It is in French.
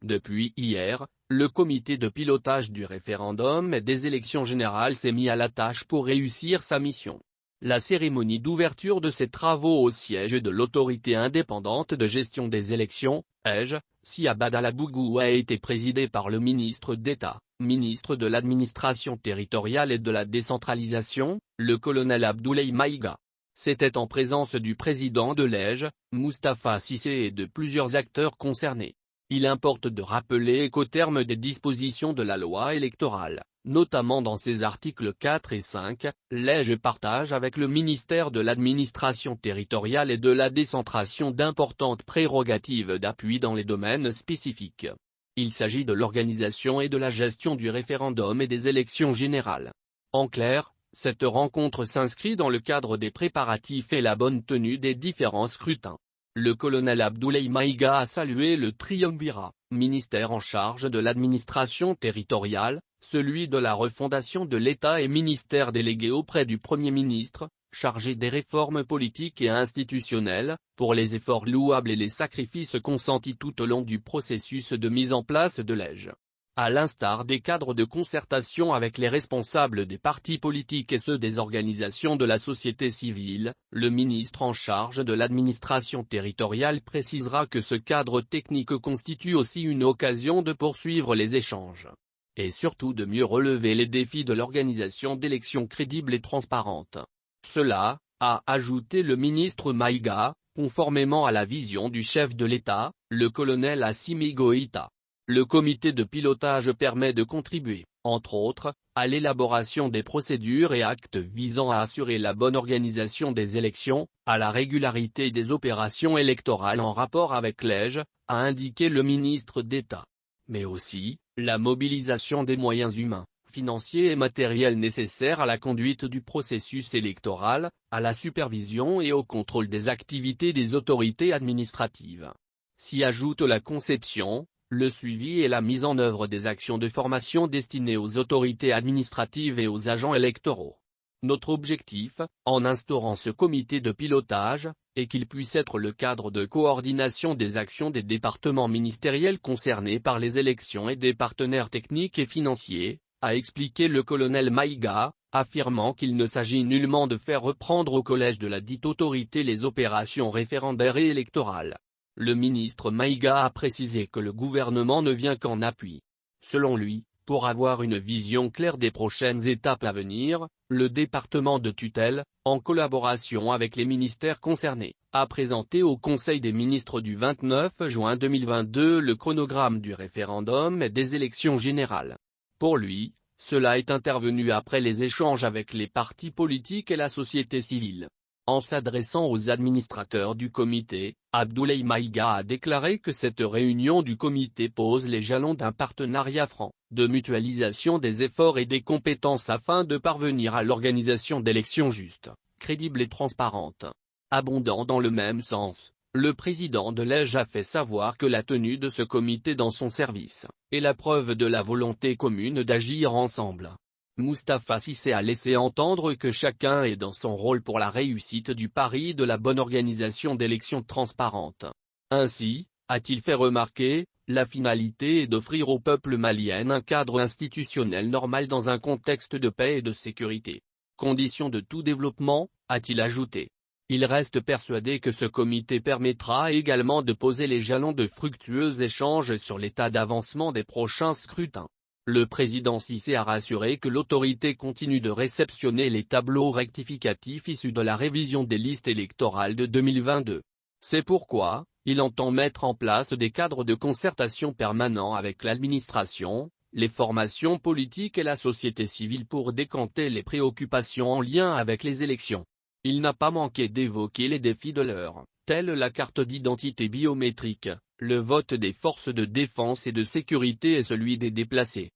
Depuis hier, le comité de pilotage du référendum et des élections générales s'est mis à la tâche pour réussir sa mission. La cérémonie d'ouverture de ces travaux au siège de l'autorité indépendante de gestion des élections, EGE, Siabadala Bougou, a été présidée par le ministre d'État, ministre de l'administration territoriale et de la décentralisation, le colonel Abdoulaye Maïga. C'était en présence du président de l'EGE, Moustapha Cissé, et de plusieurs acteurs concernés. Il importe de rappeler qu'au terme des dispositions de la loi électorale, notamment dans ses articles 4 et 5, l'EGE partage avec le ministère de l'administration territoriale et de la décentration d'importantes prérogatives d'appui dans les domaines spécifiques. Il s'agit de l'organisation et de la gestion du référendum et des élections générales. En clair, cette rencontre s'inscrit dans le cadre des préparatifs et la bonne tenue des différents scrutins. Le colonel Abdoulaye Maïga a salué le triumvirat, ministère en charge de l'administration territoriale, celui de la refondation de l'État et ministère délégué auprès du Premier ministre, chargé des réformes politiques et institutionnelles, pour les efforts louables et les sacrifices consentis tout au long du processus de mise en place de l'EGE. À l'instar des cadres de concertation avec les responsables des partis politiques et ceux des organisations de la société civile, le ministre en charge de l'administration territoriale précisera que ce cadre technique constitue aussi une occasion de poursuivre les échanges. Et surtout de mieux relever les défis de l'organisation d'élections crédibles et transparentes. Cela, a ajouté le ministre Maïga, conformément à la vision du chef de l'État, le colonel Assimi Goïta. Le comité de pilotage permet de contribuer, entre autres, à l'élaboration des procédures et actes visant à assurer la bonne organisation des élections, à la régularité des opérations électorales en rapport avec l'EGE, a indiqué le ministre d'État. Mais aussi, la mobilisation des moyens humains, financiers et matériels nécessaires à la conduite du processus électoral, à la supervision et au contrôle des activités des autorités administratives. S'y ajoute la conception, le suivi et la mise en œuvre des actions de formation destinées aux autorités administratives et aux agents électoraux. Notre objectif, en instaurant ce comité de pilotage, est qu'il puisse être le cadre de coordination des actions des départements ministériels concernés par les élections et des partenaires techniques et financiers, a expliqué le colonel Maïga, affirmant qu'il ne s'agit nullement de faire reprendre au collège de la dite autorité les opérations référendaires et électorales. Le ministre Maïga a précisé que le gouvernement ne vient qu'en appui. Selon lui, pour avoir une vision claire des prochaines étapes à venir, le département de tutelle, en collaboration avec les ministères concernés, a présenté au Conseil des ministres du 29 juin 2022 le chronogramme du référendum et des élections générales. Pour lui, cela est intervenu après les échanges avec les partis politiques et la société civile. En s'adressant aux administrateurs du comité, Abdoulaye Maïga a déclaré que cette réunion du comité pose les jalons d'un partenariat franc, de mutualisation des efforts et des compétences afin de parvenir à l'organisation d'élections justes, crédibles et transparentes. Abondant dans le même sens, le président de l'EGE a fait savoir que la tenue de ce comité dans son service est la preuve de la volonté commune d'agir ensemble. Moustapha Cissé a laissé entendre que chacun est dans son rôle pour la réussite du pari de la bonne organisation d'élections transparentes. Ainsi, a-t-il fait remarquer, la finalité est d'offrir au peuple malien un cadre institutionnel normal dans un contexte de paix et de sécurité. Condition de tout développement, a-t-il ajouté. Il reste persuadé que ce comité permettra également de poser les jalons de fructueux échanges sur l'état d'avancement des prochains scrutins. Le président Cissé a rassuré que l'autorité continue de réceptionner les tableaux rectificatifs issus de la révision des listes électorales de 2022. C'est pourquoi, il entend mettre en place des cadres de concertation permanents avec l'administration, les formations politiques et la société civile pour décanter les préoccupations en lien avec les élections. Il n'a pas manqué d'évoquer les défis de l'heure, tels la carte d'identité biométrique, le vote des forces de défense et de sécurité et celui des déplacés.